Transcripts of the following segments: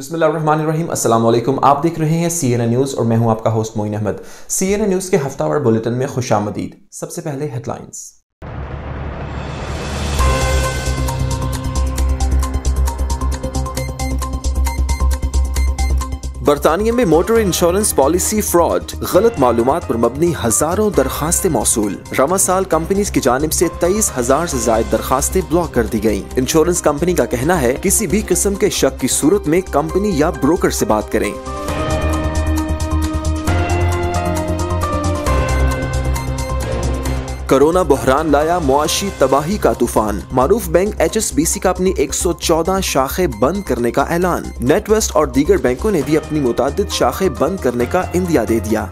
बिस्मिल्लाहिर्रहमानिर्रहीम। अस्सलाम वालेकुम। आप देख रहे हैं CNN न्यूज़ और मैं हूं आपका host Moin Ahmad. CNN news के हफ्तावार बुलेटिन में खुशामदीद। सबसे पहले हेडलाइंस। बरतानिया में मोटर इंश्योरेंस पॉलिसी फ्रॉड, गलत मालूमात पर मबनी हजारों दरखास्तें मौसूल। रवा साल कंपनीज की जानिब से 23,000 से ज्यादा दरखास्तें ब्लॉक कर दी गयी। इंश्योरेंस कंपनी का कहना है किसी भी किस्म के शक की सूरत में कंपनी या ब्रोकर से बात करें। कोरोना बहरान लाया मुआशी तबाही का तूफान। मारूफ बैंक HSBC का अपनी 114 शाखें बंद करने का ऐलान। नेटवेस्ट और दीगर बैंकों ने भी अपनी मुतादिद शाखें बंद करने का इंदिया दे दिया।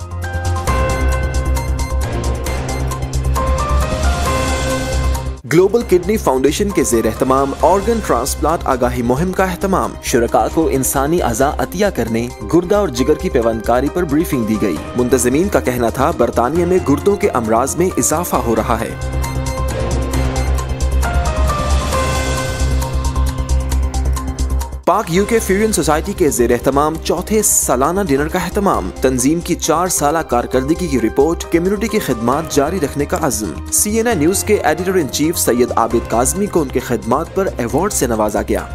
ग्लोबल किडनी फाउंडेशन के ज़ेर एहतमाम ऑर्गन ट्रांसप्लांट आगाही मुहिम का एहतमाम। शुरका को इंसानी अज़ा अतिया करने, गुर्दा और जिगर की पेवंदकारी पर ब्रीफिंग दी गई। मुंतज़मीन का कहना था बरतानिया में गुर्दों के अमराज में इजाफा हो रहा है। पाक UK फ्यूजन सोसाइटी के ज़ेर एहतमाम चौथे सालाना डिनर का एहतमाम। तंजीम की 4 साला कारकर्दगी की रिपोर्ट, कम्युनिटी की खिदमात जारी रखने का अज़्म। CNN न्यूज़ के editor in chief Syed Abid Kazmi को उनके खिदमात पर अवार्ड से नवाजा गया।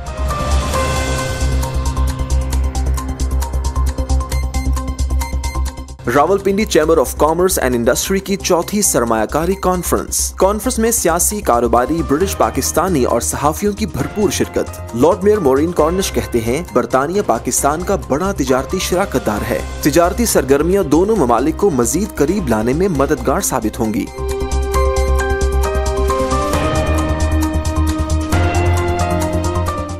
Rawalpindi chamber of commerce and industry की चौथी सरमायाकारी कॉन्फ्रेंस में सियासी, कारोबारी, ब्रिटिश, पाकिस्तानी और सहाफियों की भरपूर शिरकत। लॉर्ड मेयर मोरिन कॉर्निश कहते हैं बरतानिया पाकिस्तान का बड़ा तिजारती शराकतदार है। तिजारती सरगर्मियां दोनों ममालिक को मजीद करीब लाने में मददगार साबित होंगी।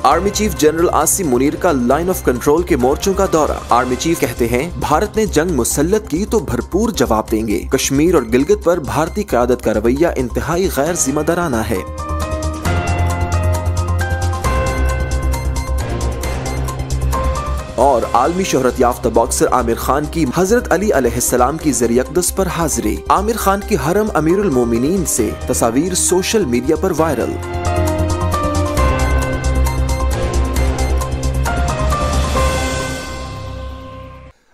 Army chief general Asim Munir का लाइन ऑफ कंट्रोल के मोर्चों का दौरा। आर्मी चीफ कहते हैं भारत ने जंग मुसल्लत की तो भरपूर जवाब देंगे। कश्मीर और गिलगित पर भारतीय क़यादत का रवैया इंतहाई गैर जिम्मेदाराना है। और आलमी शोहरत याफ्ता बॉक्सर आमिर खान की हजरत अली अलैहिस्सलाम की ज़रिए अक़दस पर हाजिरी। आमिर खान की हरम अमीरुल मोमिनीन से तस्वीर सोशल मीडिया पर वायरल।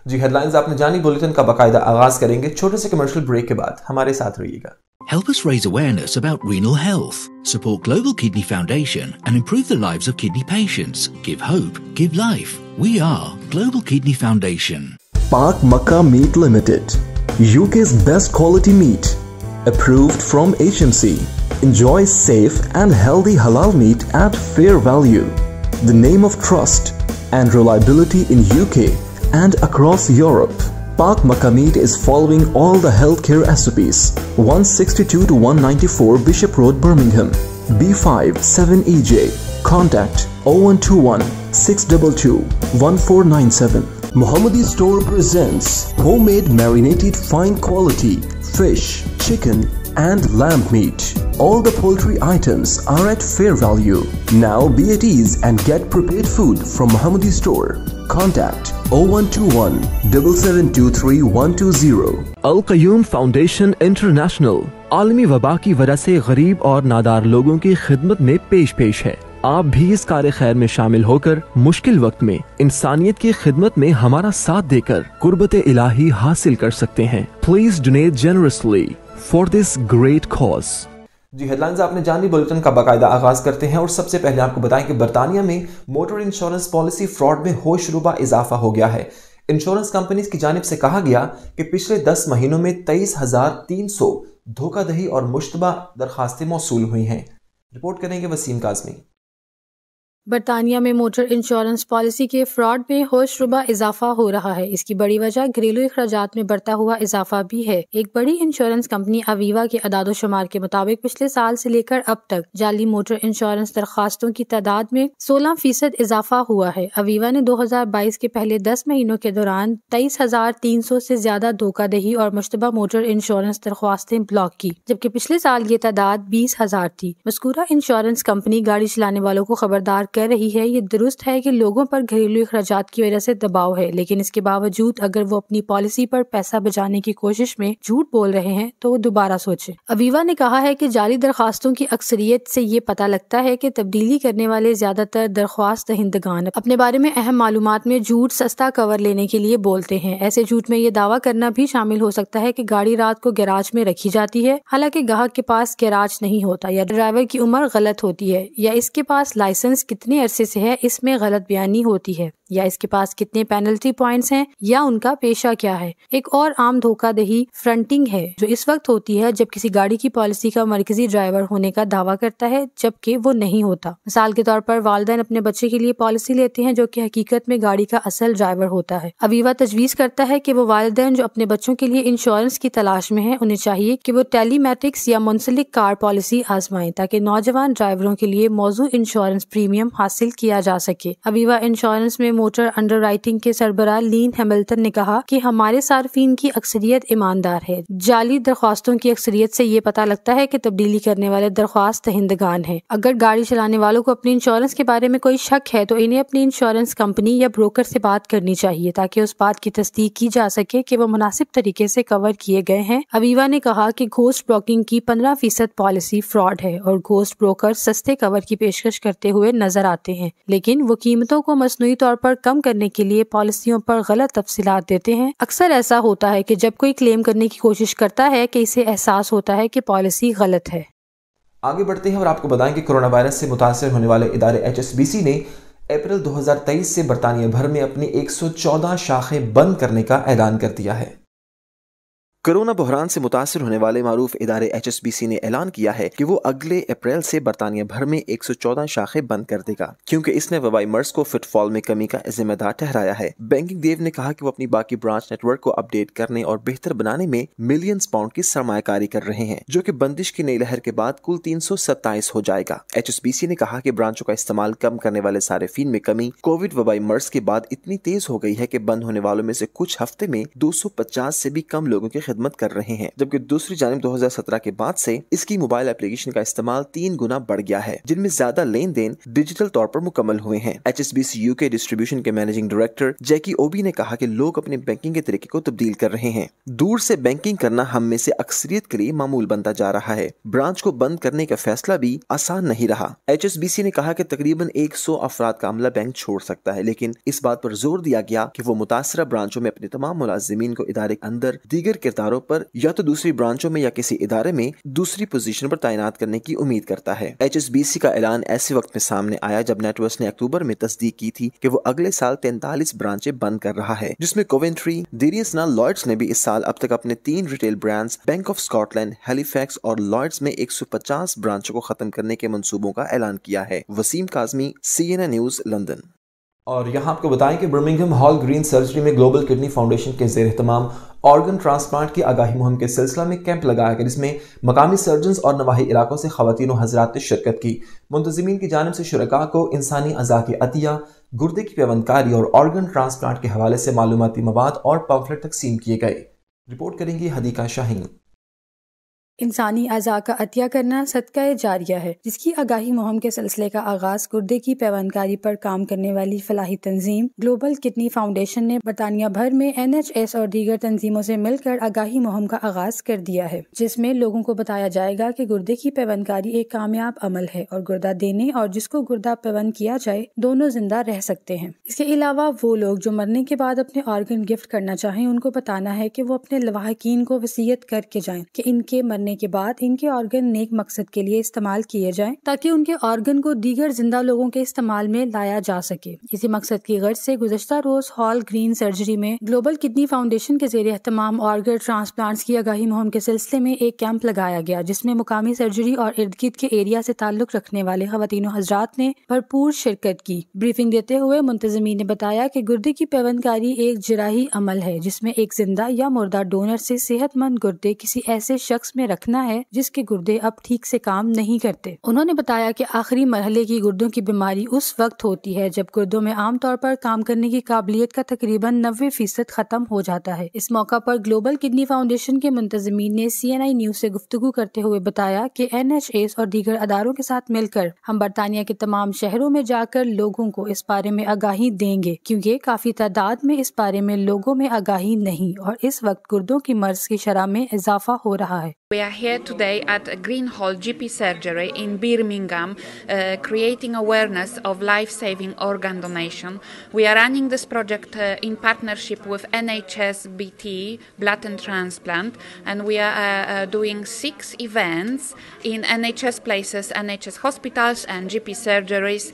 जी हेडलाइंस आपने जानी। बुलेटिन का बाकायदा आगाज करेंगे छोटे से कमर्शियल ब्रेक के बाद। हमारे साथ रहिएगा। Help us raise awareness about renal health. Support Global Kidney Foundation and improve the lives of kidney patients. Give hope, give life. We are Global Kidney Foundation. Pak Makkah Meat Limited, UK's best quality meat, approved from HMC. Enjoy safe and healthy halal meat at fair value. The name of trust and reliability in UK and across Europe. Pak Makkah Meat is following all the healthcare SOPs. 162 to 194 Bishop Road, Birmingham, B5 7EJ. Contact 0121 622 1497. Muhammadi Store presents homemade marinated fine quality fish, chicken and lamb meat. All the poultry items are at fair value. Now be at ease and get prepared food from Muhammadi Store. Contact 0121 7723 120. Al Qayyum Foundation International आलमी वबा की वजह से गरीब और नादार लोगों की खिदमत में पेश है। आप भी इस कार्य खैर में शामिल होकर मुश्किल वक्त में इंसानियत की खिदमत में हमारा साथ देकर कुर्बत इलाही हासिल कर सकते हैं। Please donate generously for this great cause. जी हेडलाइंस आपने जानी। बुलेटिन का बाकायदा आगाज करते हैं और सबसे पहले आपको बताएं कि बरतानिया में मोटर इंश्योरेंस पॉलिसी फ्रॉड में होशरुबा इजाफा हो गया है। इंश्योरेंस कंपनीज की जानिब से कहा गया कि पिछले 10 महीनों में 23,300 धोखाधड़ी और मुश्तबा दरखास्तें मौसूल हुई हैं। रिपोर्ट करेंगे वसीम काज़मी। बरतानिया में मोटर इंश्योरेंस पॉलिसी के फ्रॉड में होशरुबा इजाफा हो रहा है। इसकी बड़ी वजह घरेलू अखराजात में बढ़ता हुआ इजाफा भी है। एक बड़ी इंश्योरेंस कंपनी अवीवा के अदादो शुमार के मुताबिक पिछले साल से लेकर अब तक जाली मोटर इंश्योरेंस दरखास्तों की तादाद में 16% इजाफा हुआ है। अवीवा ने 2022 के पहले 10 महीनों के दौरान 23,300 से ज्यादा धोखाधड़ी और मुश्तबा मोटर इंश्योरेंस दरख्वास्तें ब्लॉक की, जबकि पिछले साल ये तादाद 20,000 थी। मज़कूरा इंश्योरेंस कंपनी गाड़ी चलाने वालों को खबरदार کر رہی ہے یہ درست ہے کہ لوگوں پر گھریلو اخراجات کی وجہ سے دباؤ ہے، لیکن اس کے باوجود اگر وہ اپنی پالیسی پر پیسہ بچانے کی کوشش میں جھوٹ بول رہے ہیں تو وہ دوبارہ سوچیں۔ اویوا نے کہا ہے کہ جعلی درخواستوں کی اکثریت سے یہ پتہ لگتا ہے کہ تبدیلی کرنے والے زیادہ تر درخواست دہندگان اپنے بارے میں اہم معلومات میں جھوٹ سستا کور لینے کے لیے بولتے ہیں۔ ایسے جھوٹ میں یہ دعویٰ کرنا بھی شامل ہو سکتا ہے کہ گاڑی رات کو گیراج میں رکھی جاتی ہے، حالانکہ گاہک کے پاس گیراج نہیں ہوتا، یا ڈرائیور کی عمر غلط ہوتی ہے، یا اس کے پاس لائسنس کتنے عرصے سے ہے اس میں غلط بیانی ہوتی ہے، یا اس کے پاس کتنے پینلٹی پوائنٹس ہیں، یا ان کا پیشہ کیا ہے۔ ایک اور عام دھوکہ دہی فرنٹنگ ہے، جو اس وقت ہوتی ہے جب کسی گاڑی کی پالیسی کا مرکزی ڈرائیور ہونے کا دعویٰ کرتا ہے جبکہ وہ نہیں ہوتا۔ مثال کے طور پر والدین اپنے بچے کے لیے پالیسی لیتے ہیں جو کہ حقیقت میں گاڑی کا اصل ڈرائیور ہوتا ہے۔ اویوا تجویز کرتا ہے کہ وہ والدین جو اپنے بچوں کے لیے انشورنس کی تلاش میں ہیں انہیں چاہیے کہ وہ ٹیلی میٹرکس یا منسلک کار پالیسی آزمائیں تاکہ نوجوان ڈرائیوروں کے لیے موزوں انشورنس پریمیم حاصل کیا جا سکے۔ اویوا انشورنس میں موٹر انڈر رائٹنگ کے سربراہ لین ہیملٹن نے کہا کہ ہمارے صارفین کی اکثریت ایماندار ہے۔ جعلی درخواستوں کی اکثریت سے یہ پتہ لگتا ہے کہ تبدیلی کرنے والے درخواست دہندگان ہیں۔ اگر گاڑی چلانے والوں کو اپنی انشورنس کے بارے میں کوئی شک ہے تو انہیں اپنی انشورنس کمپنی یا بروکر سے بات کرنی چاہیے تاکہ اس بات کی تصدیق کی جا سکے کہ وہ مناسب طریقے سے کور کیے گئے ہیں۔ اویوا نے کہا کہ گھوسٹ بروکنگ کی 15% پالیسی فراڈ ہے اور گھوسٹ بروکر سستے کور کی پیشکش کرتے ہوئے نظر آتے ہیں، لیکن وہ قیمتوں کو مصنوعی طور پر کم کرنے کے لیے پالیسیوں پر غلط تفصیلات دیتے ہیں۔ اکثر ایسا ہوتا ہے کہ جب کوئی کلیم کرنے کی کوشش کرتا ہے کہ اسے احساس ہوتا ہے کہ پالیسی غلط ہے۔ آگے بڑھتے ہیں اور آپ کو بتائیں کہ کورونا وائرس سے متاثر ہونے والے ادارے HSBC نے اپریل 2023 سے برطانیہ بھر میں اپنی 114 شاخیں بند کرنے کا اعلان کر دیا ہے۔ کورونا بحران سے متاثر ہونے والے معروف ادارے HSBC نے اعلان کیا ہے کہ وہ اگلے اپریل سے برطانیہ بھر میں 114 شاخیں بند کر دے گا کیونکہ اس نے وبائی مرض کو فٹ فال میں کمی کا ذمہ دار ٹھہرایا ہے۔ بینکنگ دیو نے کہا کہ وہ اپنی باقی برانچ نیٹ ورک کو اپ ڈیٹ کرنے اور بہتر بنانے میں ملینز پاؤنڈ کی سرمایہ کاری کر رہے ہیں، جو کہ بندش کی نئی لہر کے بعد کل 327 ہو جائے گا۔ HSBC نے کہا کہ برانچوں کا استعمال کم کرنے والے صارفین میں کمی کووڈ وبائی مرض کے بعد اتنی تیز ہو گئی ہے کہ بند ہونے والوں میں سے کچھ ہفتے میں 250 سے بھی کم لوگوں کی خدمت کر رہے ہیں، جبکہ دوسری جانب 2017 کے بعد سے اس کی موبائل اپلیکیشن کا استعمال 3 گنا بڑھ گیا ہے، جن میں زیادہ لین دین ڈیجیٹل طور پر مکمل ہوئے ہیں۔ HSBC UK ڈسٹریبیوشن کے مینیجنگ ڈائریکٹر جیکی اوبی نے کہا کہ لوگ اپنے بینکنگ کے طریقے کو تبدیل کر رہے ہیں۔ دور سے بینکنگ کرنا ہم میں سے اکثریت کے لیے معمول بنتا جا رہا ہے۔ برانچ کو بند کرنے کا فیصلہ بھی آسان نہیں رہا۔ HSBC نے کہا کہ تقریباً 100 افراد کا عملہ بینک چھوڑ سکتا ہے، لیکن اس بات پر زور دیا گیا کہ وہ متاثرہ برانچوں میں اپنے تمام ملازمین کو ادارے کے اندر دیگر کرداروں پر یا تو دوسری برانچوں میں یا کسی ادارے میں دوسری پوزیشن پر تعینات کرنے کی امید کرتا ہے۔ HSBC کا اعلان ایسے وقت میں سامنے آیا جب نیٹ ورکس نے اکتوبر میں تصدیق کی تھی کہ وہ اگلے سال 43 برانچیں بند کر رہا ہے، جس میں کوونٹری، دیریسنا، لارڈز نے بھی اس سال اب تک اپنے 3 retail brands bank of Scotland, Halifax اور لارڈز میں 150 برانچوں کو ختم کرنے کے منصوبوں کا اعلان کیا ہے۔ Waseem Kazmi, CNN news, London. اور یہاں آپ کو بتائیں کہ برمنگھم ہال گرین سرجری میں گلوبل کڈنی فاؤنڈیشن کے زیر اہتمام آرگن ٹرانسپلانٹ کی آگاہی مہم کے سلسلہ میں کیمپ لگایا گیا، جس میں مقامی سرجنز اور نواحی علاقوں سے خواتین و حضرات نے شرکت کی۔ منتظمین کی جانب سے شرکاء کو انسانی اعضاء کی عطیہ، گردے کی پیوند کاری اور آرگن ٹرانسپلانٹ کے حوالے سے معلوماتی مواد اور پمفلٹ تقسیم کیے گئے۔ رپورٹ کریں گی حدیقہ شاہین۔ انسانی اعضاء کا عطیہ کرنا صدقہ جاریہ ہے، جس کی آگاہی مہم کے سلسلے کا آغاز گردے کی پیوند کاری پر کام کرنے والی فلاحی تنظیم گلوبل کڈنی فاؤنڈیشن نے برطانیہ بھر میں NHS اور دیگر تنظیموں سے مل کر آگاہی مہم کا آغاز کر دیا ہے، جس میں لوگوں کو بتایا جائے گا کہ گردے کی پیوند کاری ایک کامیاب عمل ہے اور گردہ دینے اور جس کو گردہ پیوند کیا جائے دونوں زندہ رہ سکتے ہیں۔ اس کے علاوہ وہ لوگ جو مرنے کے بعد اپنے آرگن گفٹ کرنا چاہیں ان کو بتانا ہے کہ وہ اپنے لواحقین کو وصیت کر کے جائیں کہ ان کے مرنے کے بعد ان کے آرگن نیک مقصد کے لیے استعمال کیے جائیں تاکہ ان کے آرگن کو دیگر زندہ لوگوں کے استعمال میں لایا جا سکے۔ اسی مقصد کی غرض سے گزشتہ روز ہال گرین سرجری میں گلوبل کڈنی فاؤنڈیشن کے زیر اہتمام آرگن ٹرانسپلانٹس کی آگاہی مہم کے سلسلے میں ایک کیمپ لگایا گیا، جس میں مقامی سرجری اور ارد گرد کے ایریا سے تعلق رکھنے والے خواتین و حضرات نے بھرپور شرکت کی۔ بریفنگ دیتے ہوئے منتظمین نے بتایا کہ گردے کی پیوند کاری ایک جراحی عمل ہے جس میں ایک زندہ یا مردہ ڈونر سے صحت مند گردے کسی ایسے شخص میں رکھا رکھنا ہے جس کے گردے اب ٹھیک سے کام نہیں کرتے۔ انہوں نے بتایا کہ آخری مرحلے کی گردوں کی بیماری اس وقت ہوتی ہے جب گردوں میں عام طور پر کام کرنے کی قابلیت کا تقریباً 90% ختم ہو جاتا ہے۔ اس موقع پر گلوبل کڈنی فاؤنڈیشن کے منتظمین نے CNI نیوز سے گفتگو کرتے ہوئے بتایا کہ NHS اور دیگر اداروں کے ساتھ مل کر ہم برطانیہ کے تمام شہروں میں جا کر لوگوں کو اس بارے میں آگاہی دیں گے، کیونکہ کافی تعداد میں اس بارے میں لوگوں میں آگاہی نہیں اور اس وقت گردوں کی مرض کی شرح میں اضافہ ہو رہا ہے۔ We are here today at Greenhall GP Surgery in Birmingham, creating awareness of life-saving organ donation. We are running this project in partnership with NHS BT, Blood and Transplant, and we are doing 6 events in NHS places, NHS hospitals and GP surgeries,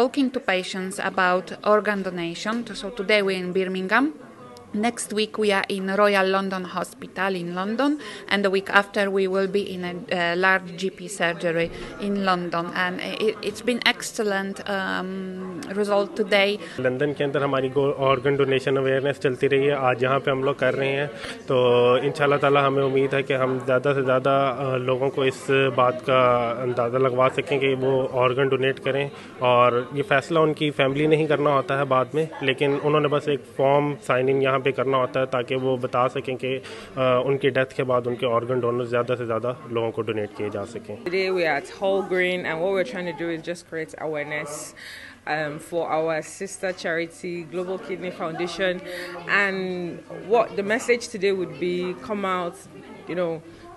talking to patients about organ donation. So today we're in Birmingham. Next week we are in Royal London Hospital in London, and the week after we will be in a large GP surgery in London, and it's been excellent result today. London کے اندر ہماری organ donation awareness چلتی رہی ہے، آج یہاں پہ ہم لوگ کر رہے ہیں، تو انشاءاللہ تعالی ہمیں امید ہے کہ ہم زیادہ سے زیادہ لوگوں کو اس بات کا اندازہ لگوا سکیں کہ وہ آرگن ڈونیٹ کریں، اور یہ فیصلہ ان کی فیملی نے ہی کرنا ہوتا ہے بعد میں، لیکن انہوں نے بس ایک فارم سائن ان یہاں پہ کرنا ہوتا ہے تاکہ وہ بتا سکیں کہ ان کی ڈیتھ کے بعد ان کے آرگن ڈونر زیادہ سے زیادہ لوگوں کو ڈونیٹ کیے جا سکیں۔ Today we are at Hall Green, and what we're trying to do is just create awareness for our sister charity, Global Kidney Foundation, and what the message today would be: come out,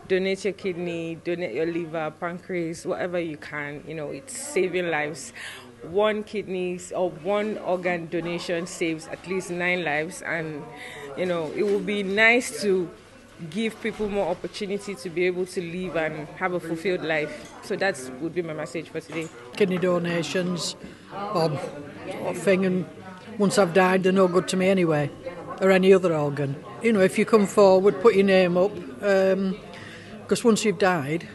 donate your kidney, donate your liver, pancreas, whatever you can. It's saving lives. One kidney or one organ donation saves at least 9 lives, and it would be nice to give people more opportunity to be able to live and have a fulfilled life. So that would be my message for today. Kidney donations or thing, and once I've died they're no good to me anyway, or any other organ. If you come forward, put your name up, because once you've died,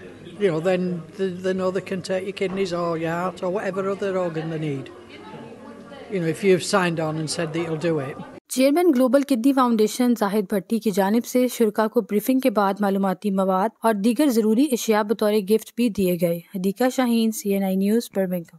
then they know they can take your kidneys or your heart or whatever other organ they need. If you've signed on and said that you'll do it. Chairman global kidney foundation Zahid Bhatti کی جانب سے شرکاء کو briefing کے بعد معلوماتی مواد اور دیگر ضروری اشیاء بطور گفٹ بھی دیے گئے۔ حدیقہ شاہین، CNI نیوز، برمنگھم۔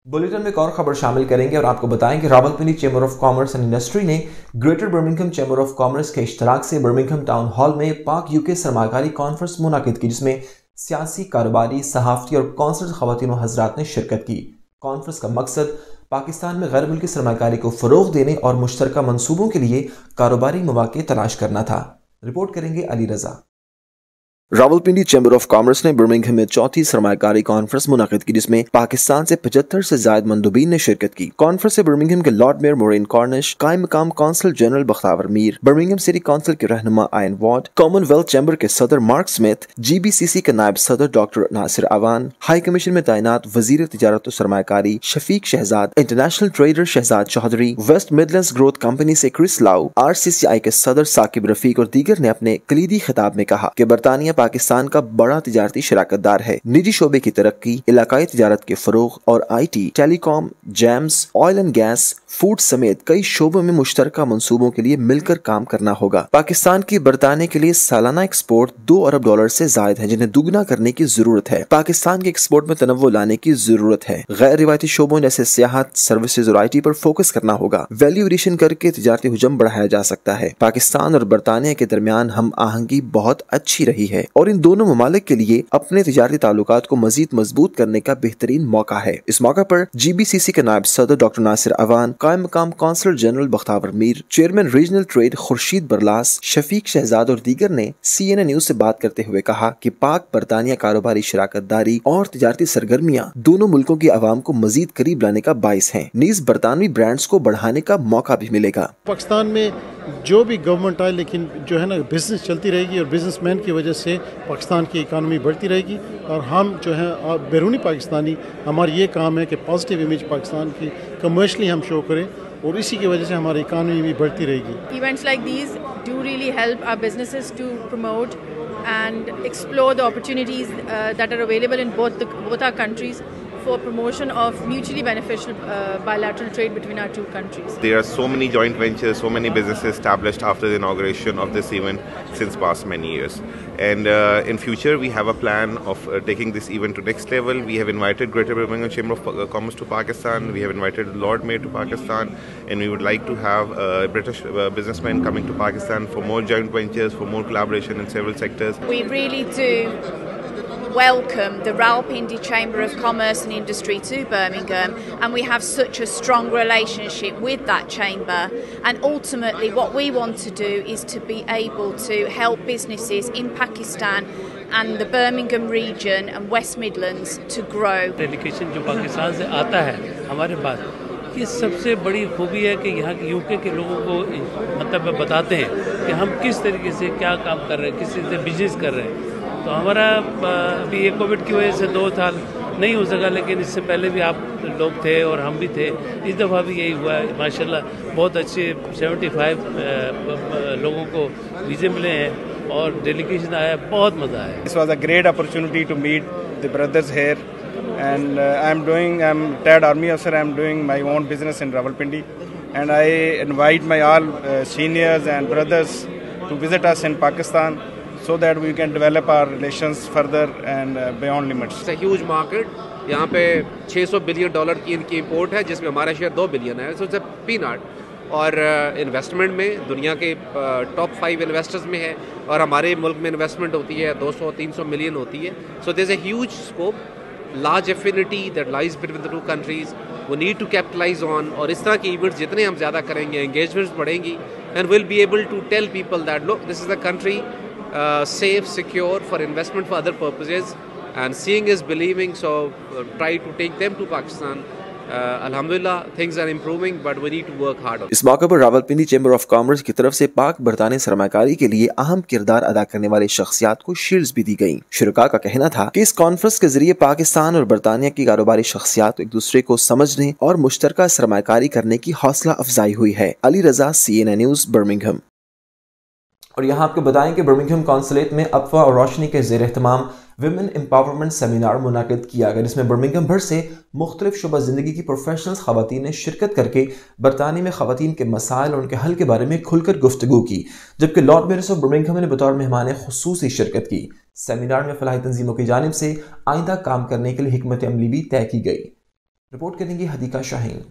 بلیٹن میں ایک اور خبر شامل کریں گے اور آپ کو بتائیں کہ Rawalpindi chamber of commerce and industry نے greater Birmingham chamber of commerce کے اشتراک سے برمنگھم ٹاؤن ہال میں پاک UK سرمایہ کاری کانفرنس منعقد کی، جس میں سیاسی، کاروباری، صحافتی اور کونسلر خواتین و حضرات نے شرکت کی۔ کانفرنس کا مقصد پاکستان میں غیر ملکی سرمایہ کاری کو فروغ دینے اور مشترکہ منصوبوں کے لیے کاروباری مواقع تلاش کرنا تھا۔ رپورٹ کریں گے Ali Raza. Rawalpindi chamber of commerce نے برمنگھم میں 4تھی سرمایہ کاری کانفرنس منعقد کی، جس میں پاکستان سے 75 سے زائد مندوبین نے شرکت کی۔ کانفرنس سے برمنگھم کے لارڈ میئر مورین کارنش، قائم مقام consul general Bakhtiar Mir, Birmingham city council کے رہنما Ian Ward, commonwealth chamber کے صدر مارک سمتھ، GBCC کے نائب صدر doctor Nasir Awan, high commission میں تعینات وزیر تجارت و سرمایہ کاری Shafiq Shahzad, international trader Shahzad Chaudhry, West Midlands growth company سے کرس لاؤ، RCCI کے صدر ثاقب رفیق اور دیگر نے اپنے کلیدی خطاب میں کہا کہ برطانیہ پاکستان کا بڑا تجارتی شراکت دار ہے، نجی شعبے کی ترقی، علاقائی تجارت کے فروغ اور IT، telecom, gems, oil and gas, food سمیت کئی شعبوں میں مشترکہ منصوبوں کے لیے مل کر کام کرنا ہوگا۔ پاکستان کی برطانیہ کے لیے سالانہ ایکسپورٹ $2 ارب سے زائد ہے، جنہیں دوگنا کرنے کی ضرورت ہے۔ پاکستان کے ایکسپورٹ میں تنوع لانے کی ضرورت ہے۔ غیر روایتی شعبوں جیسے سیاحت، سروسز اور IT پر فوکس کرنا ہوگا۔ ویلیو ایڈیشن کر کے تجارتی حجم بڑھایا جا سکتا ہے۔ پاکستان اور برطانیہ کے درمیان ہم آہنگی بہت اچھی رہی ہے اور ان دونوں ممالک کے لیے اپنے تجارتی تعلقات کو مزید مضبوط کرنے کا بہترین موقع ہے۔ اس موقع پر GBCC کے نائب صدر ڈاکٹر ناصر عوان، قائم مقام consular general Bakhtiar Mir, chairman regional trade Khurshid Barlas, Shafiq Shahzad اور دیگر نے CNI نیوز سے بات کرتے ہوئے کہا کہ پاک برطانیہ کاروباری شراکت داری اور تجارتی سرگرمیاں دونوں ملکوں کی عوام کو مزید قریب لانے کا باعث ہیں، نیز برطانوی برانڈز کو بڑھانے کا موقع بھی ملے گا۔ پاکستان میں جو بھی گورنمنٹ آئے، لیکن جو ہے نا بزنس چلتی رہے گی اور بزنس مین کی وجہ سے پاکستان کی اکانومی بڑھتی رہے گی، اور ہم جو ہیں بیرونی پاکستانی، ہماری یہ کام ہے کہ پازیٹیو امیج پاکستان کی کمرشلی ہم شو کریں، اور اسی کی وجہ سے ہماری اکانومی بھی بڑھتی رہے گی۔ Events like these do really help our businesses to promote and explore the opportunities that are available in both our countries for promotion of mutually beneficial bilateral trade between our two countries. There are so many joint ventures, so many businesses established after the inauguration of this event since past many years. And in future, we have a plan of taking this event to next level. We have invited Greater Birmingham Chamber of Commerce to Pakistan. We have invited Lord Mayor to Pakistan. And we would like to have British businessmen coming to Pakistan for more joint ventures, for more collaboration in several sectors. We really do welcome the Rawalpindi Chamber of Commerce and Industry to Birmingham, and we have such a strong relationship with that chamber, and ultimately what we want to do is to be able to help businesses in Pakistan and the Birmingham region and West Midlands to grow. Delegation जो पाकिस्तान से आता है हमारे पास, ये सबसे बड़ी खूबी है कि यहाँ के यूके के लोगों को मतलब बताते हैं कि हम किस तरीके से क्या काम कर रहे हैं, किस तरीके से बिजनेस कर रहे हैं। तो हमारा अभी ये कोविड की वजह से 2 साल नहीं हो सका, लेकिन इससे पहले भी आप लोग थे और हम भी थे। इस दफ़ा भी यही हुआ है माशाल्लाह, बहुत अच्छे 75 लोगों को वीज़े मिले हैं और डेलीगेशन आया, बहुत मज़ा आया। This was a great opportunity to meet the brothers here, and I'm retired army officer. I'm doing my own business in Rawalpindi, and I invite my all seniors and brothers to visit us in Pakistan, so that we can develop our relations further and beyond limits. It's a huge market. यहाँ पे $600 billion की इनकी import है, जिसमें हमारा share $2 billion है। So it's a peanut. और investment में दुनिया के टॉप 5 इन्वेस्टर्स में है, और हमारे मुल्क में इन्वेस्टमेंट होती है 200-300 मिलियन होती है। So there is a huge scope, large affinity that lies between the two countries, वो नीड टू कैपिटलाइज ऑन। और इस तरह के इवेंट्स जितने हम ज़्यादा करेंगे, एंगेजमेंट्स बढ़ेंगी, and will be able to tell people that look, this is the country safe, secure for investment for other purposes, and seeing is believing. So try to take them to Pakistan. Alhamdulillah, things are improving, but we need to work hard. इस मौके पर Rawalpindi chamber of commerce की तरफ से पाक बरतानी सरमाकारी के लिए अहम किरदार अदा करने वाले शख्सियात को शील्ड्स भी दी गयी। शुरका का कहना था कि इस कॉन्फ्रेंस के जरिए पाकिस्तान और बरतानिया की कारोबारी शख्सियात एक दूसरे को समझने और मुश्तरका सरमाकारी करने की हौसला अफजाई हुई है। अली रजा, CNN न्यूज़, बर्मिंघम। और यहाँ आपको बताएं कि बर्मिंघम कॉन्सुलेट में अफवाह और रोशनी के ज़ेर एहतमाम विमेन एम्पावरमेंट सेमिनार मुनाकिद किया गया, जिसमें बर्मिंघम भर से मुख्तलिफ शुबा ज़िंदगी की प्रोफेशनल्स ख़वातीन ने शिरकत करके बरतानिया में ख़वातीन के मसाइल और उनके हल के बारे में खुलकर गुफ्तगू की, जबकि लॉर्ड मेयर ऑफ बर्मिंघम ने बतौर मेहमान खुसूसी शिरकत की। सेमिनार में फलाही तंजीमों की जानिब से आइंदा काम करने के लिए हिकमत अमली भी तय की गई। रिपोर्ट करेंगी हदीका शाहीन।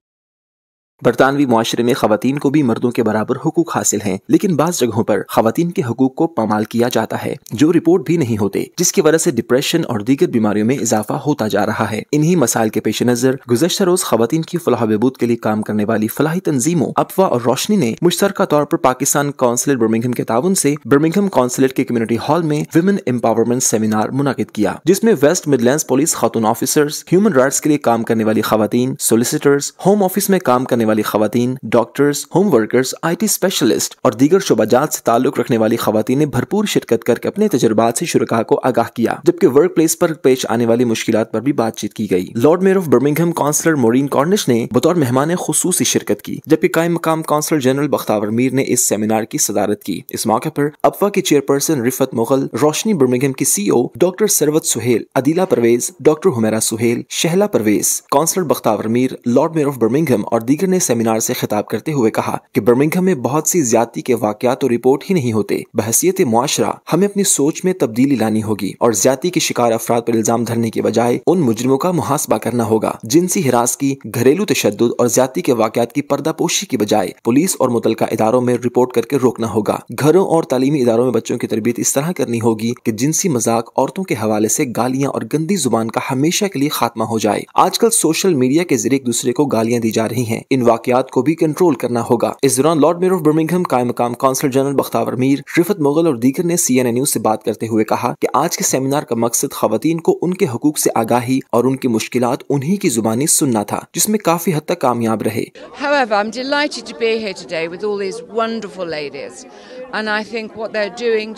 बरतानवी मुआशरे में खवातीन को भी मर्दों के बराबर हुकूक हासिल हैं, लेकिन बाज़ जगहों पर खवातीन के हुकूक को पामाल किया जाता है, जो रिपोर्ट भी नहीं होते, जिसकी वजह से डिप्रेशन और दीगर बीमारियों में इजाफा होता जा रहा है। इन्हीं मसाइल के पेश नजर गुज़श्ता रोज खवातीन की फलाह बहबूद के लिए काम करने वाली फलाही तंजीमों अफवाह और रोशनी ने मुश्तरका तौर पर पाकिस्तान कौंसलेट बर्मिंघम के ताउन से बर्मिंघम कौंसलेट के कम्युनिटी हॉल में विमेन एम्पावरमेंट सेमिनार मुनाकिद किया, जिसमें वेस्ट मिडलैंड्स पुलिस खातून ऑफिसर्स, ह्यूमन राइट्स के लिए काम करने वाली खवातीन, सोलिसिटर्स, होम ऑफिस में काम करने वाली खवातीन, doctors, home workers, IT specialist और दीगर शुबाजात से ताल्लुक रखने वाली खवातीन ने भरपूर शिरकत करके अपने तजुर्बात से शुरका को आगाह किया, जबकि वर्क प्लेस पर पेश आने वाली मुश्किलात पर भी बातचीत की गई। Lord mayor of Birmingham councillor Maureen Cornish ने बतौर मेहमान खुसूसी शिरकत की, जबकि कायम मकाम काउंसलर जनरल बख्तावर मीर ने इस सेमिनार की सदारत की। इस मौके पर अफवा की चेयरपर्सन रिफत मुगल, रोशनी बर्मिंघम की CEO doctor Sarwat Suhail, Adeela Parvez, doctor Humaira Suhail, Shahla Parvez, councillor Bakhtawar Mir, lord mayor of Birmingham और दीगर ने सेमिनार से खिताब करते हुए कहा कि बर्मिंघम में बहुत सी ज्यादती के वाकयात तो रिपोर्ट ही नहीं होते। बहसियत मुआशरा हमें अपनी सोच में तब्दीली लानी होगी और ज्यादती के शिकार अफराद पर इल्जाम धरने के बजाय उन मुजरिमों का मुहासबा करना होगा। जिनसी हिरासगी, घरेलू तशद्दुद और ज्यादती के वाकयात की पर्दापोशी की बजाय पुलिस और मुतलका इदारों में रिपोर्ट करके रोकना होगा। घरों और तालीमी इदारों में बच्चों की तरबियत इस तरह करनी होगी कि जिनसी मजाक, औरतों के हवाले से गालियां और गंदी जुबान का हमेशा के लिए खात्मा हो जाए। आजकल सोशल मीडिया के जरिए एक दूसरे को गालियां दी जा रही हैं, इन वाकयात को भी कंट्रोल करना होगा। इस दौरान लॉर्ड मेयर ऑफ बर्मिंघम कायम मकाम काउंसलर जनरल बख्तावर मीर, रिफत मुगल और दीगर ने CNN न्यूज़ से बात करते हुए कहा कि आज के सेमिनार का मकसद खवातीन को उनके हुकूक से आगाही और उनकी मुश्किलात उन्हीं की जुबानी सुनना था, जिसमें काफी हद तक कामयाब रहे। However, I'm delighted to be here today with all these wonderful ladies, and I think what they're doing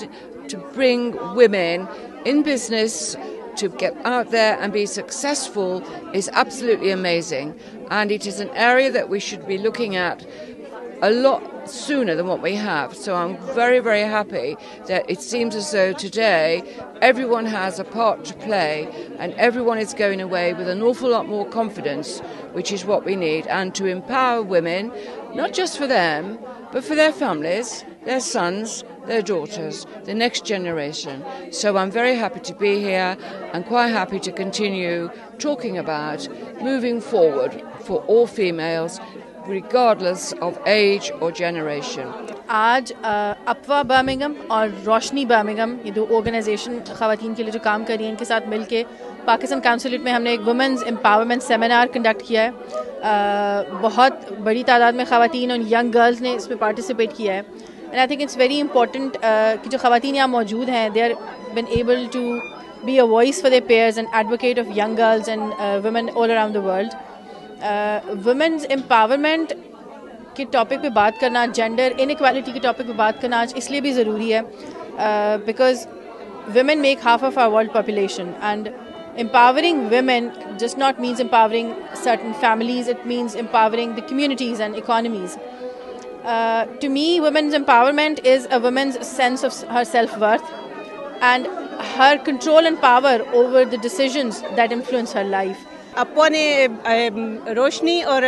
to bring women in business to get out there and be successful is absolutely amazing, and it is an area that we should be looking at a lot sooner than what we have. So I'm very, very happy that it seems as though today everyone has a part to play and everyone is going away with an awful lot more confidence, which is what we need, and to empower women, not just for them, but for their families, their sons, their daughters, the next generation. So I'm very happy to be here and quite happy to continue talking about moving forward for all females, regardless of age or generation. आज अफवा Birmingham और रोशनी Birmingham, ये दो organisation ख़वातीन के लिए जो काम कर रही हैं, इनके साथ मिलके पाकिस्तान काउंसिलेट में हमने एक वुमेंस एम्पावरमेंट सेमिनार कंडक्ट किया है. बहुत बड़ी तादाद में ख़वातीन और यंग गर्ल्स ने इसमें पार्टिसिपेट किया है. And I think it's very important कि जो ख़वातीन यहाँ मौजूद हैं, they are been able to be a voice for their peers and advocate of young girls and women all around the world. Women's empowerment के topic पे बात करना, जेंडर इनइक्वालिटी के टॉपिक पे बात करना आज इसलिए भी ज़रूरी है because women make half of our world population, and empowering women just not means empowering certain families, it means empowering the communities and economies. To me, women's empowerment is a woman's sense of her self-worth and her control and power over the decisions that influence her life. अप्पा ने रोशनी और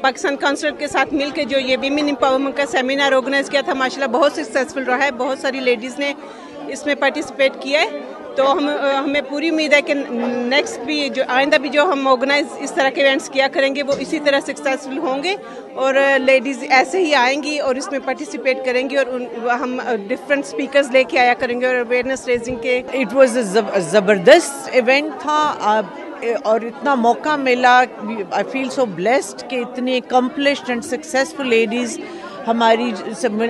Pakistan council के साथ मिलकर जो ये women empowerment का seminar organise किया था, माशाल्लाह बहुत सक्सेसफुल रहा है. बहुत सारी लेडीज़ ने इसमें पार्टिसिपेट किया है. तो हमें पूरी उम्मीद है कि नेक्स्ट भी जो आइंदा भी जो हम ऑर्गेनाइज इस तरह के इवेंट्स किया करेंगे वो इसी तरह सक्सेसफुल होंगे और लेडीज़ ऐसे ही आएंगी और इसमें पार्टिसिपेट करेंगी और हम डिफरेंट स्पीकर्स लेके आया करेंगे और अवेयरनेस रेजिंग के. इट वाज ज़बरदस्त इवेंट था और इतना मौका मिला. आई फील सो ब्लेस्ड कि इतनी अकम्पलिश्ड एंड सक्सेसफुल लेडीज़ हमारी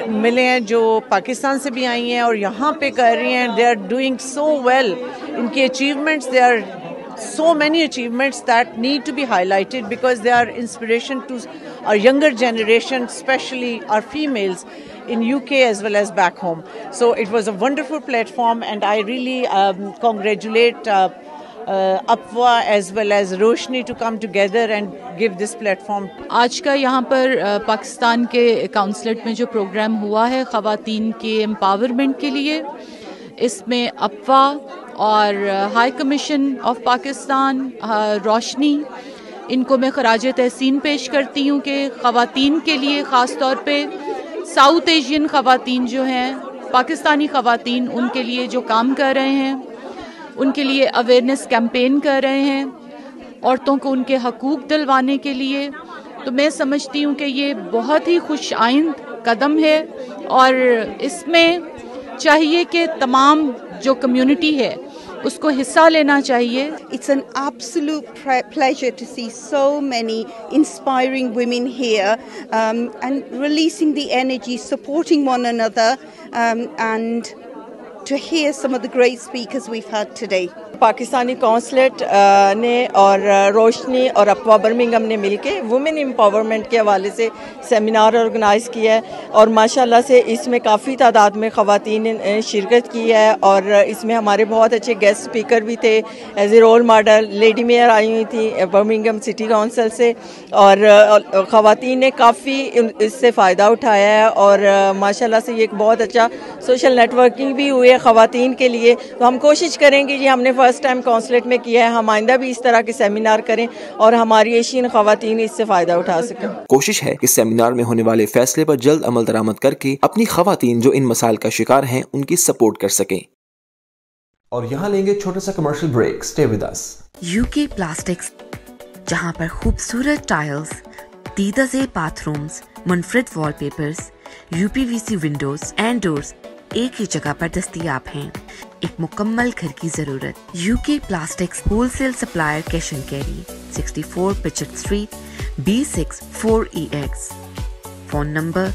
मिले हैं जो पाकिस्तान से भी आई हैं और यहाँ पे कर रही हैं. They are doing so well. इनकी achievements, they are so many achievements that need to be highlighted because they are inspiration to our younger generation, especially our females in UK as well as back home. So it was a wonderful platform and I really congratulate Apwa as well as Roshni to come together and give this platform. आज का यहाँ पर पाकिस्तान के consulate में जो programme हुआ है ख़वातीन के एम्पावरमेंट के लिए, इसमें अप्वा और हाई कमीशन ऑफ पाकिस्तान रोशनी, इनको मैं खराज तहसीन पेश करती हूँ कि ख़वातीन के लिए ख़ास तौर पे साउथ एशियन ख़वातीन जो हैं, पाकिस्तानी ख़वातीन, उनके लिए जो काम कर रहे हैं, उनके लिए अवेयरनेस कैंपेन कर रहे हैं, औरतों को उनके हकूक़ दिलवाने के लिए. तो मैं समझती हूँ कि ये बहुत ही खुश आइंद कदम है और इसमें चाहिए कि तमाम जो कम्युनिटी है उसको हिस्सा लेना चाहिए. It's an absolute pleasure to see so many inspiring women here and releasing the energy, supporting one another and to hear some of the great speakers we've had today. Pakistani consulate ने और रोशनी और अप्वा Birmingham ने मिलके women empowerment के हवाले से seminar organise किया है और माशाल्लाह से इसमें काफ़ी तादाद में ख़वातीन ने शिरकत की है और इसमें हमारे बहुत अच्छे गेस्ट स्पीकर भी थे. As a role model lady mayor आई हुई थी बर्मिंघम सिटी काउंसिल से और ख़वातीन ने काफ़ी इससे फ़ायदा उठाया है और माशाल्लाह से ये एक बहुत अच्छा सोशल नेटवर्किंग भी हुई है ख़वातीन के लिए. तो हम कोशिश करेंगे कि हमने फर्स्ट टाइम काउंसलेट में किया है, हम आइंदा भी इस तरह के सेमिनार करें और हमारी एशियन ख़वातीन इससे फ़ायदा उठा सकें. कोशिश है कि सेमिनार में होने वाले फैसले पर जल्द अमल दरामद करके अपनी ख़वातीन जो इन मसाइल का शिकार हैं उनकी सपोर्ट कर सकें. और यहाँ लेंगे छोटा सा commercial break. Stay with us. UK plastics, जहाँ पर खूबसूरत टाइल्स, दीदा ज़ेब बाथरूम्स, मुनफरिद wallpapers, UPVC windows and doors एक ही जगह पर दस्तयाब हैं. एक मुकम्मल घर की जरूरत. UK plastics wholesale supplier, cash and carry, 64 पिचट street, B6 4EX. Phone number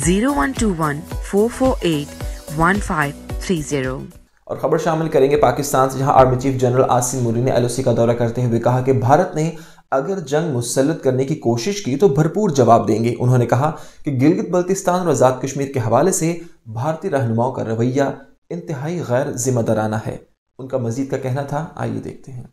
0121 448 1530. और खबर शामिल करेंगे पाकिस्तान से, जहां आर्मी चीफ जनरल आसिम मुनी ने LOC का दौरा करते हुए कहा कि भारत ने अगर जंग मुसल्लत करने की कोशिश की तो भरपूर जवाब देंगे. उन्होंने कहा कि गिलगित बल्तिस्तान और आज़ाद कश्मीर के हवाले से भारतीय रहनुमाओं का रवैया इंतहाई गैर जिम्मेदाराना है. उनका मजीद का कहना था, आइए देखते हैं.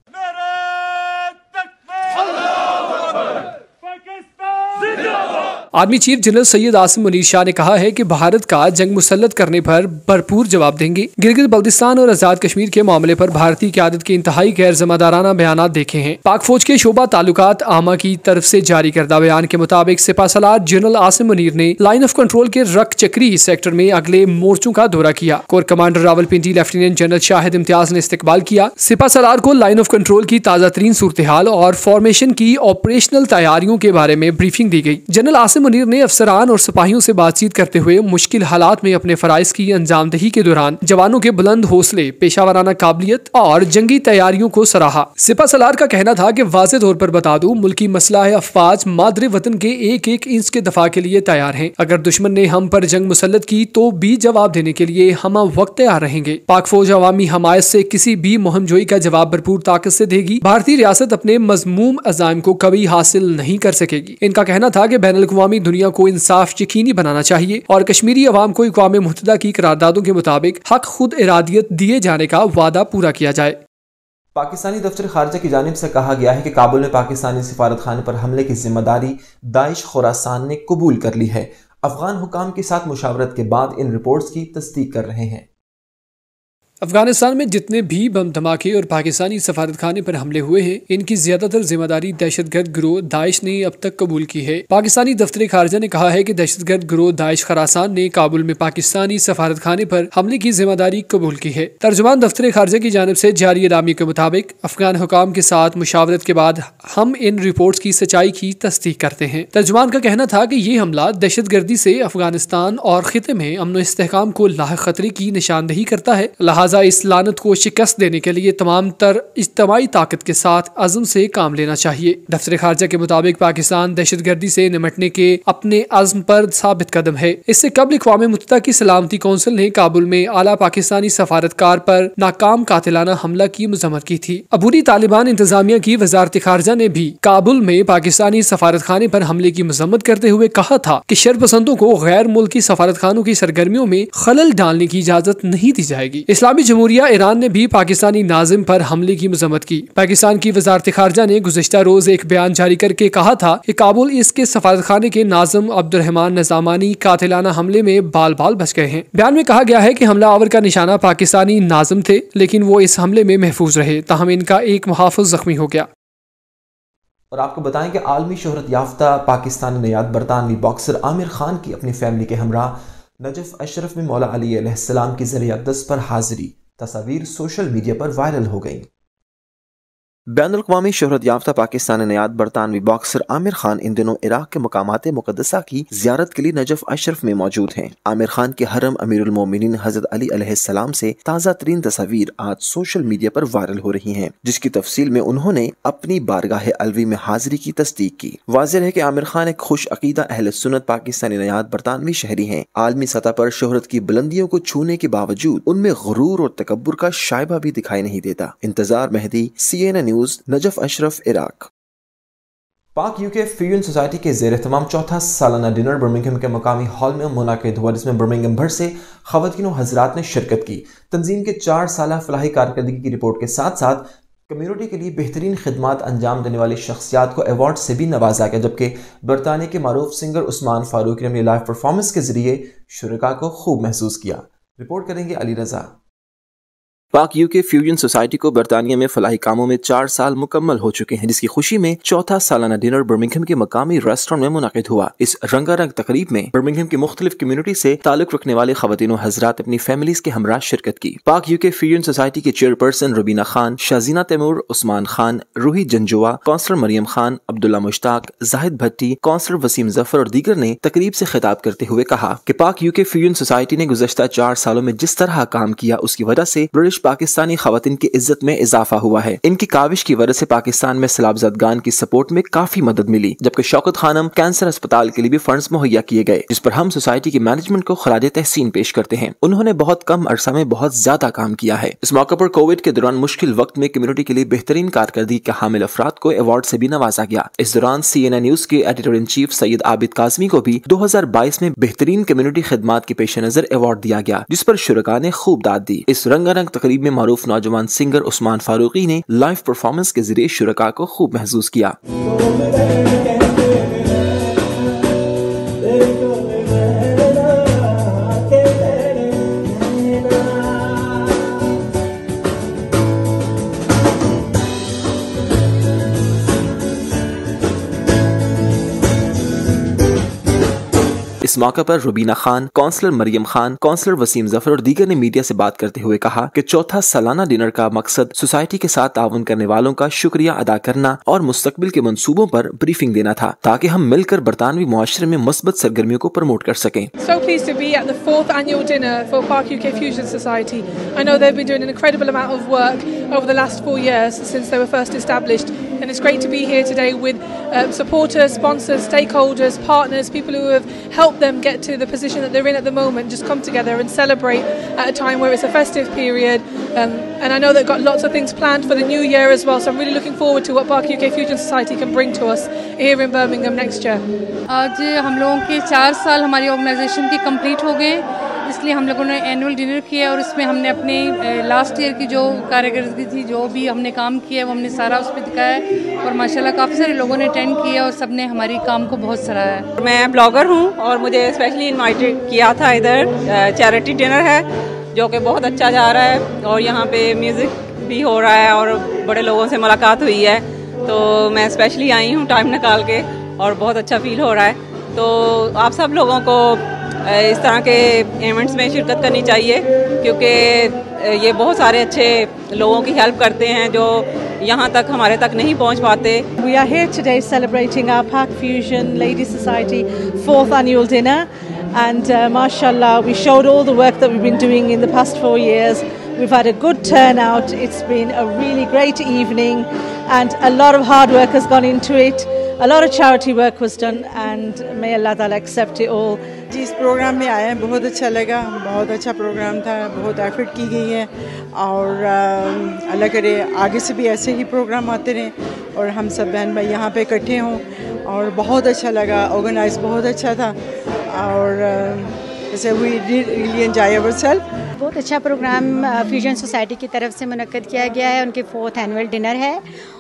पाकिस्तान जिंदाबाद. Army chief general Syed Asim Munir Shah ने कहा है कि भारत का जंग मुसल्लत करने पर भरपूर जवाब देंगे। गिलगित बल्तिस्तान और आजाद कश्मीर के मामले पर भारतीय क़यादत के इंतहाई गैर जिम्मेदाराना बयानात देखे हैं। पाक फौज के शोबा ताल्लुकात आमा की तरफ से जारी करदा बयान के मुताबिक सिपाहसलार जनरल आसिम मुनीर ने लाइन ऑफ कंट्रोल के रक चक्री सेक्टर में अगले मोर्चों का दौरा किया। Core commander Rawalpindi lieutenant general Shahid Imtiaz ने इस्तकबाल किया। सिपाहसलार को लाइन ऑफ कंट्रोल की ताज़ा तरीन सूरत हाल और फॉर्मेशन की ऑपरेशनल तैयारियों के बारे में ब्रीफिंग दी गई। जनरल आसिम मुनीर ने अफसरान और सिपाहियों से बातचीत करते हुए मुश्किल हालात में अपने फराइज की अंजामदही के दौरान जवानों के बुलंद हौसले, पेशावराना काबिलियत और जंगी तैयारियों को सराहा। सिपाहसलार का कहना था कि वाज़ेह तौर पर बता दूं, मुल्की मसला है अफवाज मादरे वतन के एक एक इंच के दफा के लिए तैयार हैं। अगर दुश्मन ने हम पर जंग मुसल्लत की तो भी जवाब देने के लिए हम वक्त तैयार रहेंगे। पाक फौज अवामी हमायत से किसी भी मुहिमजोई का जवाब भरपूर ताकत से देगी। भारतीय रियासत अपने मज़मूम अज़ाइम को कभी हासिल नहीं कर सकेगी। इनका कहना था कि बैनुल-अक़वामी दुनिया को इंसाफ यकीनी बनाना चाहिए और कश्मीरी अवाम को अक़वाम मुत्तहिदा की करारदादों के मुताबिक हक खुद इरादियत दिए जाने का वादा पूरा किया जाए। पाकिस्तानी दफ्तर खारजा की जानिब से कहा गया है कि काबुल में पाकिस्तानी सिफारत खाने पर हमले की जिम्मेदारी दाइश खुरासान ने कबूल कर ली है। अफगान हुकाम के साथ मुशावरत के बाद इन रिपोर्ट्स की तस्दीक कर रहे हैं। अफगानिस्तान में जितने भी बम धमाके और पाकिस्तानी सफारत खाने पर हमले हुए हैं, इनकी ज्यादातर जिम्मेदारी दहशतगर्द गिरोह दाइश ने अब तक कबूल की है। पाकिस्तानी दफ्तर खारजा ने कहा है कि दहशतगर्द गिरोह दाइश खुरासान ने काबुल में पाकिस्तानी सफारत खाने पर हमले की जिम्मेदारी कबूल की है। तर्जुमान दफ्तर खारजा की जानिब से जारी एलामी के मुताबिक अफगान हुकाम के साथ मुशावरत के बाद हम इन रिपोर्ट्स की सच्चाई की तस्दीक करते हैं। तर्जुमान का कहना था कि ये हमला दहशतगर्दी से अफगानिस्तान और खिते में अमन व इस्तेहकाम को लाहिक खतरे की निशानदही करता है। इस लानत को शिकस्त देने के लिए तमाम तर इज्तमाई ताकत के साथ अज़म से काम लेना चाहिए। दफ्तर खारजा के मुताबिक पाकिस्तान दहशतगर्दी से निमटने के अपने अज़्म पर साबित कदम है। इससे कबल अक़वाम मुत्तहिदा की सलामती कौंसिल ने काबुल में आला पाकिस्तानी सफारतकार पर नाकाम कातिलाना हमला की मज़म्मत की थी। अबूरी तालिबान इंतजामिया की वजारत खारजा ने भी काबुल में पाकिस्तानी सफारत खाने पर हमले की मज़म्मत करते हुए कहा था कि शरपसंदों को गैर मुल्की सफारत खानों की सरगर्मियों में खलल डालने की इजाजत नहीं दी जाएगी। इस्लामी जमहूरिया ईरान ने भी पाकिस्तानी नाजिम पर हमले की मज़म्मत की। पाकिस्तान की वजारत खारजा ने गुज़िश्ता रोज एक बयान जारी करके कहा था कि काबुल इसके सफारत खाने के नाजिम अब्दुर्रहमान निज़ामानी कातिलाना हमले में बाल बाल बच गए हैं। बयान में कहा गया है कि हमला आवर का निशाना पाकिस्तानी नाजिम थे, लेकिन वो इस हमले में महफूज रहे, ताहम इनका एक मुहाफ़िज़ जख्मी हो गया। और आपको बताएं कि आलमी शोहरत याफ्ता पाकिस्तानी नयाद बरतानवी बॉक्सर आमिर खान की अपनी फैमिली के हमरा नजफ अशरफ में मौला अली अलैहिस्सलाम की ज़रिए अक़दस पर हाजिरी तस्वीर सोशल मीडिया पर वायरल हो गई। बैनुल-अक़वामी शोहरत याफ्ता पाकिस्तानी नयाद बरतानवी बॉक्सर आमिर खान इन दिनों इराक के मकामात मुक़द्दसा की ज़ियारत के लिए नजफ अशरफ में मौजूद हैं। आमिर खान के हरम अमीरुल मोमिनीन हज़रत अली अलैहिस्सलाम से ताज़ा तरीन तस्वीर आज सोशल मीडिया पर वायरल हो रही हैं, जिसकी तफसील में उन्होंने अपनी बारगाह अलवी में हाजिरी की तस्दीक की। वाज़ेह है कि आमिर खान एक खुश अकीदा अहले सुन्नत पाकिस्तानी नयाद बरतानवी शहरी हैं। आलमी सतह पर शोहरत की बुलंदियों को छूने के बावजूद उनमें गुरूर और तकब्बुर का शाइबा भी दिखाई नहीं देता। Intezar Mehdi, CNN news, Najaf Ashraf, Iraq. Pak UK fusion society के ज़ेर एहतमाम चौथा सालाना डिनर बर्मिंघम के मकामी हॉल में मुनाकिद हुआ, जिसमें बर्मिंघम भर से ख़वातीन व हज़रात ने शिरकत की। तंजीम के 4 साला फलाही कारकर्दगी की रिपोर्ट के साथ साथ कम्युनिटी के लिए बेहतरीन खिदमात अंजाम देने वाली शख्सियात को अवार्ड से भी नवाजा गया, जबकि बरतानिया के मारूफ सिंगर उस्मान फारूकी ने अपनी लाइव परफॉर्मेंस के जरिए शुरका को खूब महसूस किया। रिपोर्ट करेंगे अली रजा। पाक यूके फ्यूजन सोसाइटी को बरतानिया में फलाही कामों में 4 साल मुकम्मल हो चुके हैं, जिसकी खुशी में चौथा सालाना डिनर बर्मिंघम के मकामी रेस्टोरेंट में मुनाकिद हुआ। इस रंगारंग तकरीब में बर्मिंघम की मुख्तलिफ कम्युनिटी से ताल्लुक रखने वाले खवातीन व हज़रात अपनी फैमिलीज के हमरा शिरकत की। पाक यूके फ्यूजन सोसाइटी के चेयरपर्सन रुबीना खान, शाजीना तैमूर, उस्मान खान, रूही जंजुआ, कौंसलर मरियम खान, अब्दुल्ला मुश्ताक, जाहिद भट्टी, कौंसलर वसीम जफर और दीगर ने तकरीब से खिताब करते हुए कहा कि पाक यूके फ्यूजन सोसाइटी ने गुज़श्ता 4 सालों में जिस तरह काम किया, उसकी वजह से ब्रिटिश पाकिस्तानी खवातीन की इज्जत में इजाफा हुआ है। इनकी काविश की वजह से पाकिस्तान में सैलाबज़दगान की सपोर्ट में काफी मदद मिली, जबकि शौकत खानम कैंसर अस्पताल के लिए भी फंड्स मुहैया किए गए, जिस पर हम सोसाइटी की मैनेजमेंट को खराज तहसीन पेश करते हैं। उन्होंने बहुत कम अरसा में बहुत ज्यादा काम किया है। इस मौके पर कोविड के दौरान मुश्किल वक्त में कम्युनिटी के लिए बेहतरीन कारकर्दगी के हामिल अफराद को अवार्ड से भी नवाजा गया। इस दौरान CNN न्यूज के editor in chief Syed Abid Kazmi को भी 2022 में बेहतरीन कम्युनिटी खिदमात के पेश नजर अवार्ड दिया गया, जिस पर शुरका ने खूब दाद दी। इस रंगारंग तकरीब में मारूफ नौजवान सिंगर उस्मान फारूकी ने लाइव परफॉर्मेंस के जरिए शुरका को खूब महसूस किया। इस मौके पर रुबीना खान, काउंसलर मरियम खान, काउंसलर वसीम जफर और दीगर ने मीडिया से बात करते हुए कहा कि चौथा सालाना डिनर का मकसद सोसाइटी के साथ ताउन करने वालों का शुक्रिया अदा करना और मुस्तकबिल के मंसूबों पर ब्रीफिंग देना था, ताकि हम मिलकर बरतानवी मुआशरे में मुस्बत सरगर्मियों को प्रमोट कर सकें। So pleased to be at the 4th annual dinner for Park UK Fusion Society. I know they've been doing an incredible amount of work over the last 4 years since they were first established, and it's great to be here today with supporters, sponsors, stakeholders, partners, people who have helped them get to the position that they're in at the moment, just come together and celebrate at a time where it's a festive period. And I know they've got lots of things planned for the new year as well, so I'm really looking forward to what Park UK Fusion Society can bring to us here in Birmingham next year. आज हम लोगों के 4 साल हमारी organisation की complete हो गए, इसलिए हम लोगों ने एनुअल डिनर किया और उसमें हमने अपनी लास्ट ईयर की जो कारकर्दगी थी, जो भी हमने काम किया वो हमने सारा उस पर दिखाया है और माशाल्लाह काफ़ी सारे लोगों ने अटेंड किया और सब ने हमारी काम को बहुत सराहा है। मैं ब्लॉगर हूँ और मुझे स्पेशली इनवाइटेड किया था, इधर चैरिटी डिनर है जो कि बहुत अच्छा जा रहा है और यहाँ पे म्यूज़िक भी हो रहा है और बड़े लोगों से मुलाकात हुई है, तो मैं स्पेशली आई हूँ टाइम निकाल के और बहुत अच्छा फील हो रहा है। तो आप सब लोगों को इस तरह के इवेंट्स में शिरकत करनी चाहिए क्योंकि ये बहुत सारे अच्छे लोगों की हेल्प करते हैं जो यहाँ तक हमारे तक नहीं पहुँच पाते। We are here today celebrating our Park Fusion Ladies Society 4th annual dinner, and mashallah we showed all the work that we've been doing in the past 4 years. We've had a good turnout. It's been a really great evening and a lot of hard work has gone into it. A lot of charity work was done and may Allah Ta'ala accept it all. जी इस programme में आए हैं, बहुत अच्छा लगा, बहुत अच्छा programme था, बहुत एफर्ट की गई है और अल्लाह करे आगे से भी ऐसे ही प्रोग्राम आते रहें और हम सब बहन भाई यहाँ पे इकट्ठे हों और बहुत अच्छा लगा, ऑर्गेनाइज बहुत अच्छा था और जैसे वी रियली एंजॉय आवरसेल्फ। बहुत अच्छा प्रोग्राम फ्यूजन सोसाइटी की तरफ से मुनक्कद किया गया है, उनके 4th एनुअल डिनर है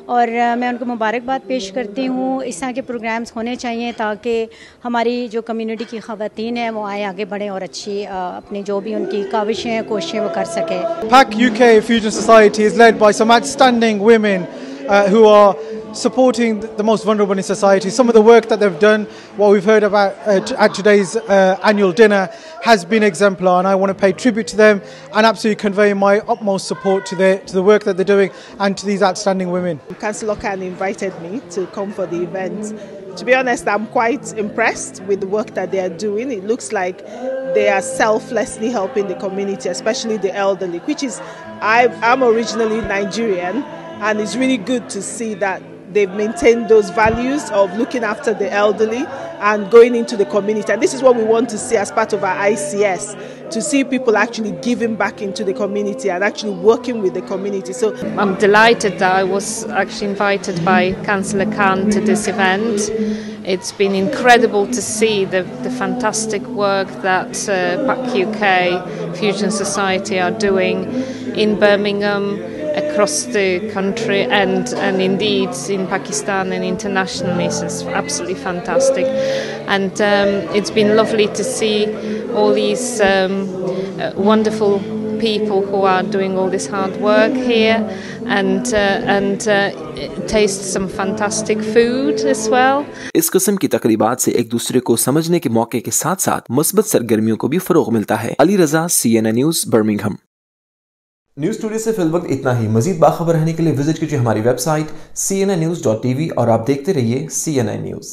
और मैं उनको मुबारकबाद पेश करती हूँ। इस तरह के प्रोग्राम्स होने चाहिए ताकि हमारी जो कम्युनिटी की ख़वातीन हैं वो आगे बढ़ें और अच्छी अपनी जो भी उनकी काविशें हैं, कोशिशें वो कर सकें। Park UK Fusion Society is led by some outstanding women who are supporting the most vulnerable in society. Some of the work that they've done, what we've heard about at today's annual dinner, has been exemplar, and I want to pay tribute to them and absolutely convey my utmost support to the work that they're doing and to these outstanding women. Councillor Khan invited me to come for the event. To be honest, I'm quite impressed with the work that they are doing. It looks like they are selflessly helping the community, especially the elderly, which is, I'm originally Nigerian, and it's really good to see that they've maintained those values of looking after the elderly and going into the community. And this is what we want to see as part of our ICS, to see people actually giving back into the community and actually working with the community. So I'm delighted that I was actually invited by Councillor Khan to this event. It's been incredible to see the fantastic work that Park UK Fusion Society are doing in Birmingham, across the country and indeed in Pakistan and internationally. It's absolutely fantastic, and it's been lovely to see all these wonderful people who are doing all this hard work here and taste some fantastic food as well. इस किस्म की तकरीबात से एक दूसरे को समझने के मौके के साथ साथ मुस्बत सरगर्मियों को भी फरोग मिलता है। अली रजा, CNN news, Birmingham. News studio से फिल वक्त इतना ही। मजीद बाखबर रहने के लिए विजिट कीजिए हमारी वेबसाइट cnnews.tv और आप देखते रहिए CNN न्यूज़।